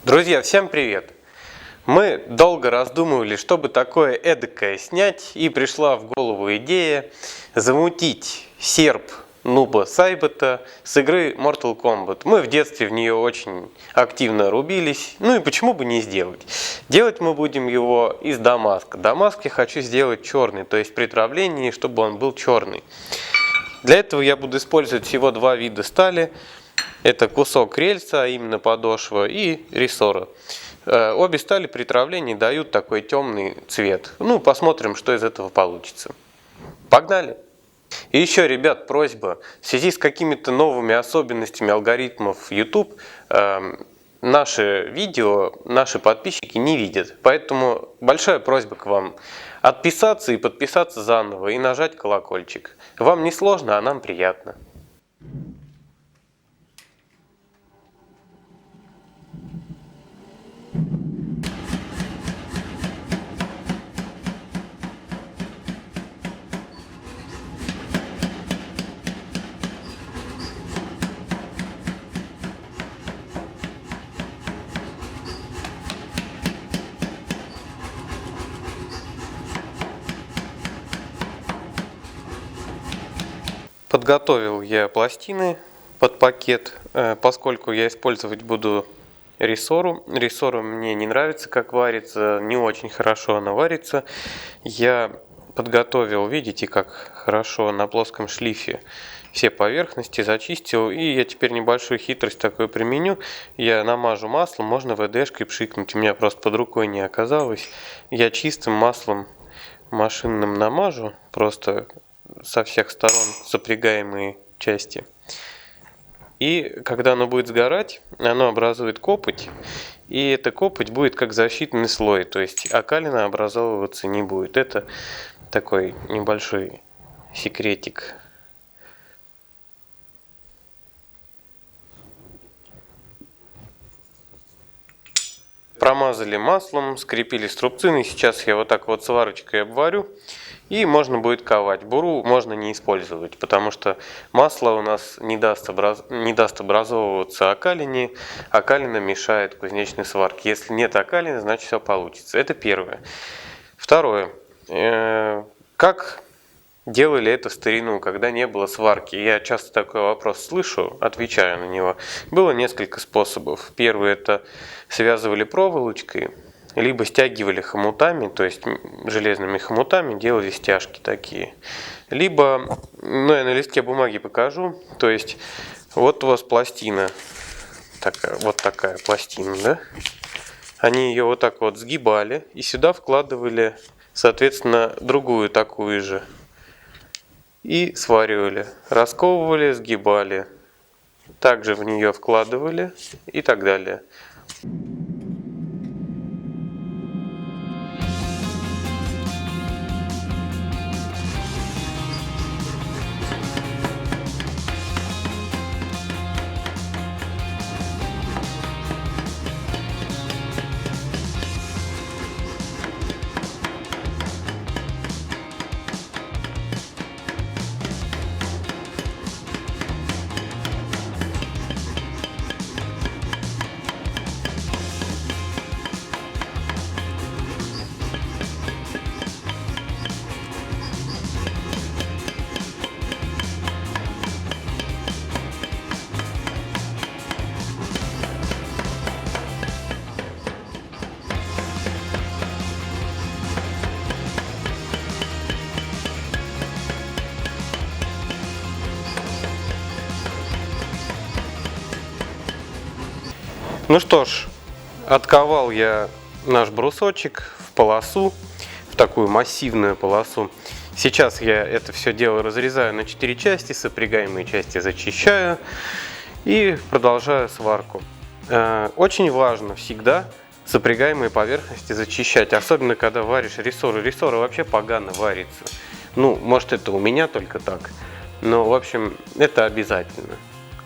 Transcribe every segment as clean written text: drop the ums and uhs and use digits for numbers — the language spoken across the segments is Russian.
Друзья, всем привет! Мы долго раздумывали, чтобы такое эдакое снять, и пришла в голову идея замутить серп Нуба Сайбета с игры Mortal Kombat. Мы в детстве в нее очень активно рубились, ну и почему бы не сделать? Делать мы будем его из Дамаска. Дамаск я хочу сделать черный, то есть при травлении, чтобы он был черный. Для этого я буду использовать всего два вида стали. Это кусок рельса, а именно подошва, и рессора. Обе стали при травлении дают такой темный цвет. Ну, посмотрим, что из этого получится. Погнали! И еще, ребят, просьба. В связи с какими-то новыми особенностями алгоритмов YouTube, наши видео наши подписчики не видят. Поэтому большая просьба к вам отписаться и подписаться заново и нажать колокольчик. Вам не сложно, а нам приятно. Подготовил я пластины под пакет, поскольку я использовать буду рессору. Рессору мне не нравится, как варится, не очень хорошо она варится. Я подготовил, видите, как хорошо на плоском шлифе все поверхности, зачистил. И я теперь небольшую хитрость такую применю. Я намажу маслом, можно ВДшкой пшикнуть. У меня просто под рукой не оказалось. Я чистым маслом машинным намажу, просто со всех сторон сопрягаемые части. И когда оно будет сгорать, оно образует копоть. И эта копоть будет как защитный слой, то есть окалина образовываться не будет. Это такой небольшой секретик. Промазали маслом, скрепили струбцины. Сейчас я вот так вот сварочкой обварю. И можно будет ковать. Буру можно не использовать, потому что масло у нас не даст образовываться окалине. Окалина мешает кузнечной сварке. Если нет окалины, значит все получится. Это первое. Второе. Как делали это в старину, когда не было сварки? Я часто такой вопрос слышу, отвечаю на него. Было несколько способов. Первый — это связывали проволочкой, либо стягивали хомутами, то есть железными хомутами делали стяжки такие. Либо, ну я на листке бумаги покажу, то есть вот у вас пластина, вот такая пластина, да? Они ее вот так вот сгибали и сюда вкладывали, соответственно, другую такую же. И сваривали, расковывали, сгибали, также в нее вкладывали и так далее. Ну что ж, отковал я наш брусочек в полосу, в такую массивную полосу. Сейчас я это все дело разрезаю на 4 части, сопрягаемые части зачищаю и продолжаю сварку. Очень важно всегда сопрягаемые поверхности зачищать, особенно когда варишь рессоры. Рессоры вообще погано варится. Ну, может, это у меня только так, но, в общем, это обязательно.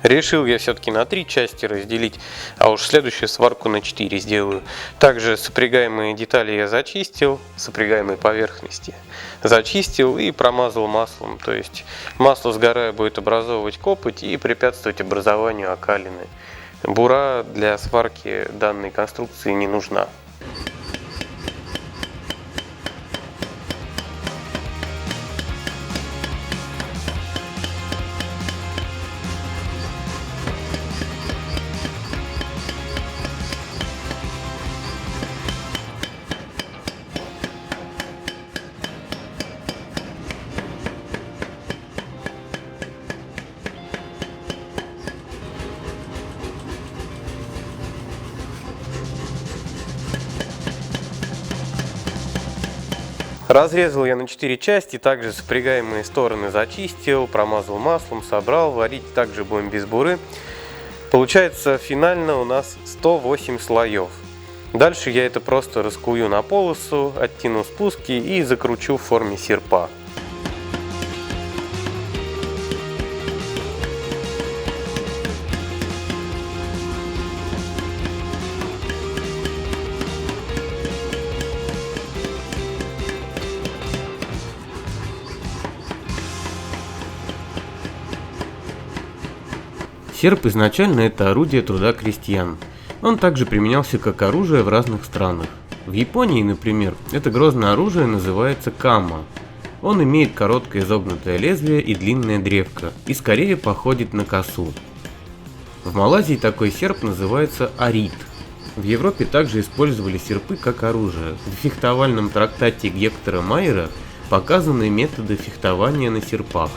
Решил я все-таки на 3 части разделить, а уж следующую сварку на 4 сделаю. Также сопрягаемые детали я зачистил, сопрягаемые поверхности зачистил и промазал маслом. То есть масло, сгорая, будет образовывать копоть и препятствовать образованию окалины. бура для сварки данной конструкции не нужна. Разрезал я на 4 части, также сопрягаемые стороны зачистил, промазал маслом, собрал. Варить также будем без буры. Получается финально у нас 108 слоев. Дальше я это просто раскую на полосу, оттяну спуски и закручу в форме серпа. Серп изначально это орудие труда крестьян. Он также применялся как оружие в разных странах. В Японии, например, это грозное оружие называется камма. Он имеет короткое изогнутое лезвие и длинная древко, и скорее походит на косу. В Малайзии такой серп называется арит. В Европе также использовали серпы как оружие. В фехтовальном трактате Гектора Майера показаны методы фехтования на серпах.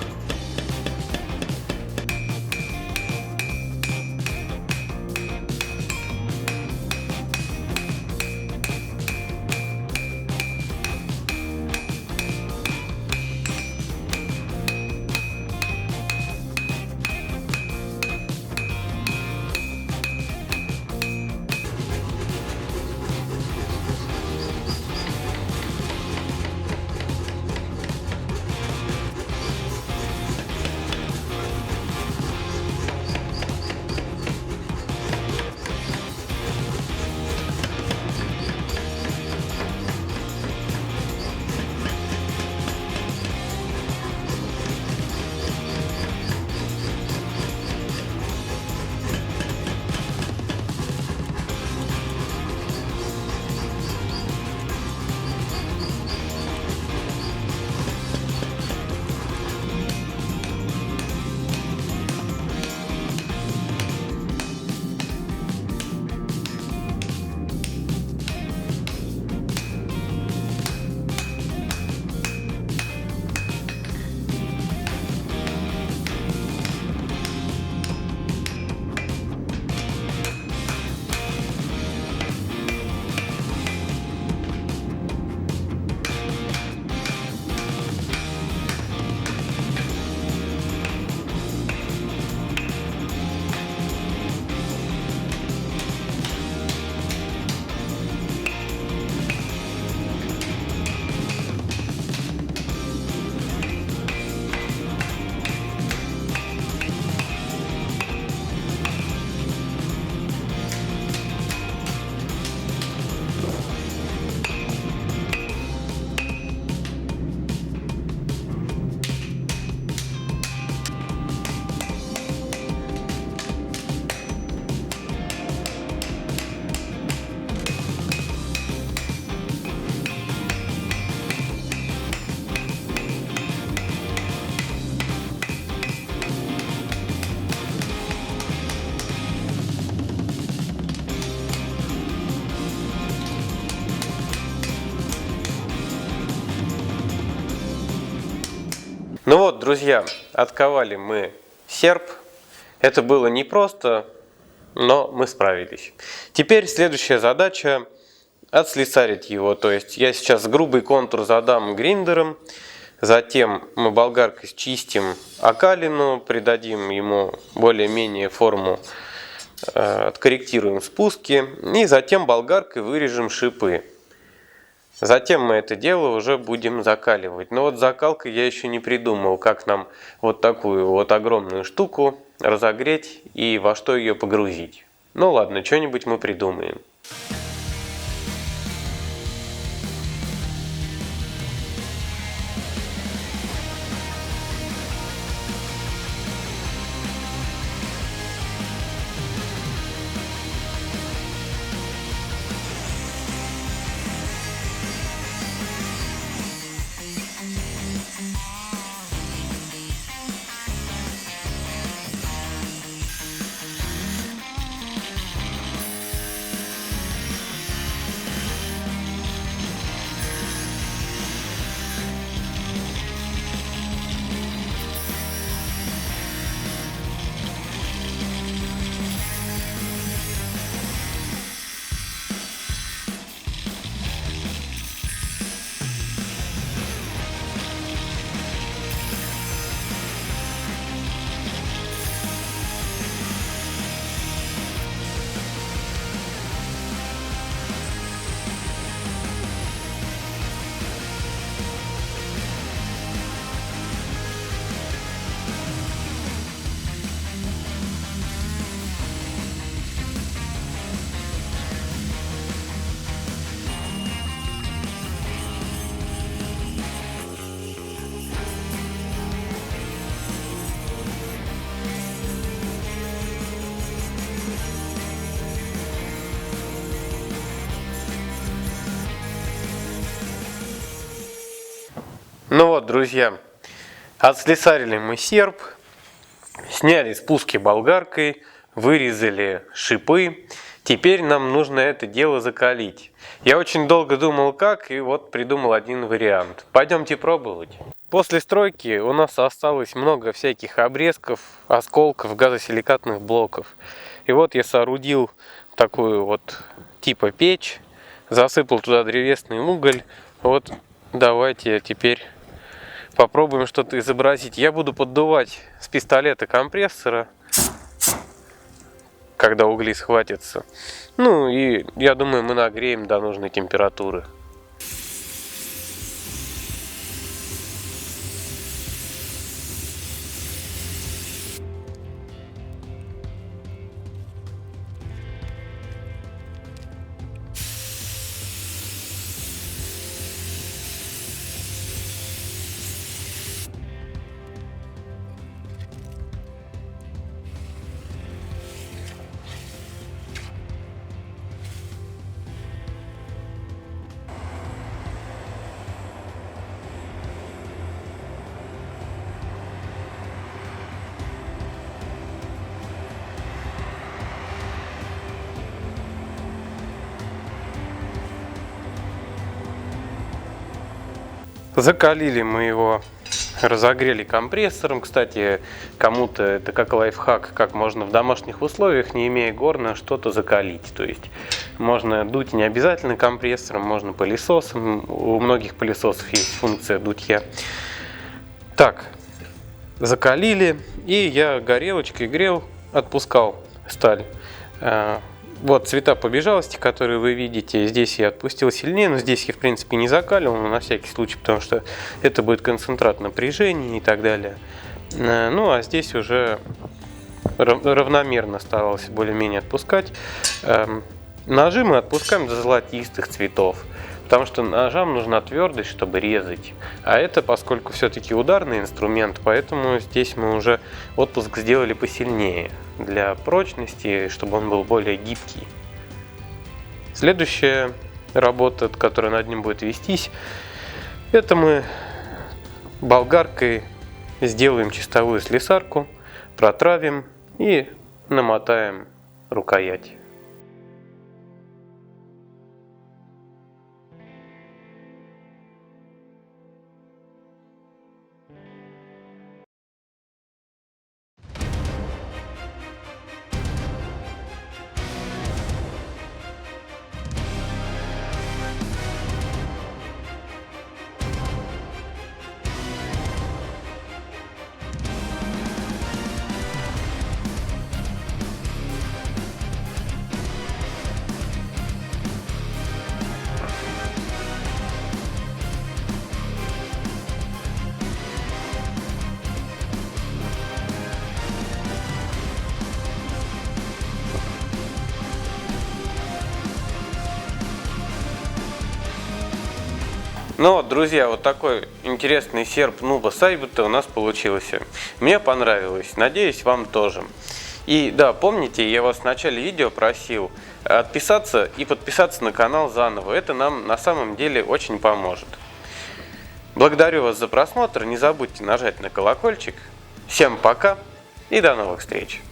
Ну вот, друзья, отковали мы серп. Это было непросто, но мы справились. Теперь следующая задача – отслесарить его. То есть я сейчас грубый контур задам гриндером, затем мы болгаркой счистим окалину, придадим ему более-менее форму, откорректируем спуски и затем болгаркой вырежем шипы. Затем мы это дело уже будем закаливать. Но вот закалкой я еще не придумал, как нам вот такую вот огромную штуку разогреть и во что ее погрузить. Ну ладно, что-нибудь мы придумаем. Ну вот, друзья, отслесарили мы серп, сняли спуски болгаркой, вырезали шипы. Теперь нам нужно это дело закалить. Я очень долго думал как, и вот придумал один вариант. Пойдемте пробовать. После стройки у нас осталось много всяких обрезков, осколков, газосиликатных блоков. И вот я соорудил такую вот типа печь, засыпал туда древесный уголь. Вот давайте теперь попробуем что-то изобразить. Я буду поддувать с пистолета компрессора, когда угли схватятся. Ну и я думаю, мы нагреем до нужной температуры. Закалили мы его, разогрели компрессором. Кстати, кому-то это как лайфхак, как можно в домашних условиях, не имея горна, что-то закалить. То есть можно дуть не обязательно компрессором, можно пылесосом. У многих пылесосов есть функция дутья. Так, закалили, и я горелочкой грел, отпускал сталь. Вот цвета побежалости, которые вы видите. Здесь я отпустил сильнее, но здесь я в принципе не закаливал, но на всякий случай, потому что это будет концентрат напряжения и так далее. Ну а здесь уже равномерно старался более-менее отпускать. Ножи мы отпускаем до золотистых цветов, потому что ножам нужна твердость, чтобы резать. А это, поскольку все-таки ударный инструмент, поэтому здесь мы уже отпуск сделали посильнее, для прочности, чтобы он был более гибкий. Следующая работа, которая над ним будет вестись, это мы болгаркой сделаем чистовую слесарку, протравим и намотаем рукоять. Ну вот, друзья, вот такой интересный серп Nuba Saibot у нас получился. Мне понравилось, надеюсь, вам тоже. И да, помните, я вас в начале видео просил отписаться и подписаться на канал заново. Это нам на самом деле очень поможет. Благодарю вас за просмотр, не забудьте нажать на колокольчик. Всем пока и до новых встреч!